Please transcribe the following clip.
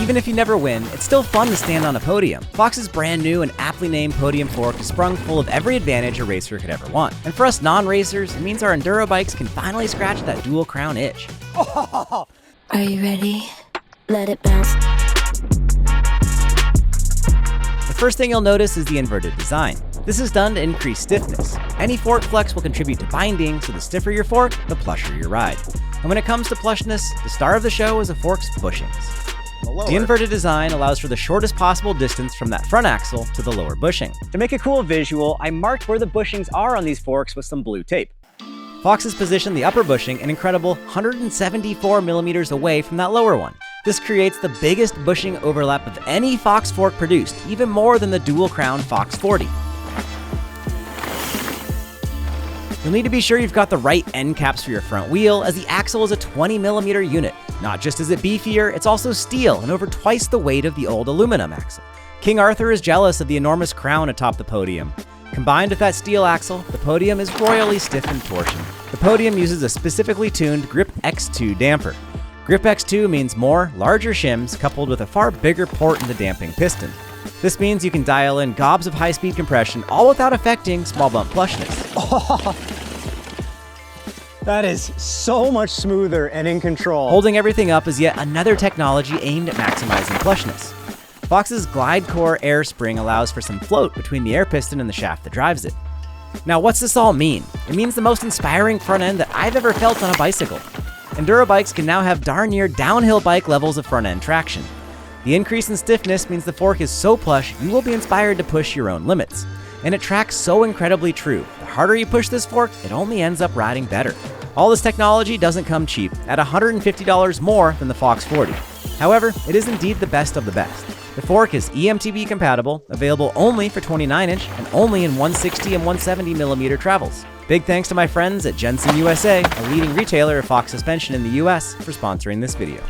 Even if you never win, it's still fun to stand on a podium. Fox's brand new and aptly named podium fork is sprung full of every advantage a racer could ever want. And for us non-racers, it means our enduro bikes can finally scratch that dual crown itch. Are you ready? Let it bounce. The first thing you'll notice is the inverted design. This is done to increase stiffness. Any fork flex will contribute to binding, so the stiffer your fork, the plusher your ride. And when it comes to plushness, the star of the show is the fork's bushings. The inverted design allows for the shortest possible distance from that front axle to the lower bushing. To make a cool visual, I marked where the bushings are on these forks with some blue tape. Fox has positioned the upper bushing an incredible 174 millimeters away from that lower one. This creates the biggest bushing overlap of any Fox fork produced, even more than the dual crown Fox 40. You'll need to be sure you've got the right end caps for your front wheel, as the axle is a 20mm unit. Not just is it beefier, it's also steel and over twice the weight of the old aluminum axle. King Arthur is jealous of the enormous crown atop the podium. Combined with that steel axle, the podium is royally stiff in torsion. The podium uses a specifically tuned Grip X2 damper. Grip X2 means more, larger shims coupled with a far bigger port in the damping piston. This means you can dial in gobs of high-speed compression all without affecting small bump plushness. Oh, that is so much smoother and in control. Holding everything up is yet another technology aimed at maximizing plushness. Fox's Glide Core air spring allows for some float between the air piston and the shaft that drives it. Now, what's this all mean? It means the most inspiring front end that I've ever felt on a bicycle. Enduro bikes can now have darn near downhill bike levels of front end traction. The increase in stiffness means the fork is so plush, you will be inspired to push your own limits. And it tracks so incredibly true. The harder you push this fork, it only ends up riding better. All this technology doesn't come cheap, at $150 more than the Fox 40. However, it is indeed the best of the best. The fork is EMTB compatible, available only for 29-inch and only in 160 and 170mm travels. Big thanks to my friends at Jensen USA, a leading retailer of Fox suspension in the US, for sponsoring this video.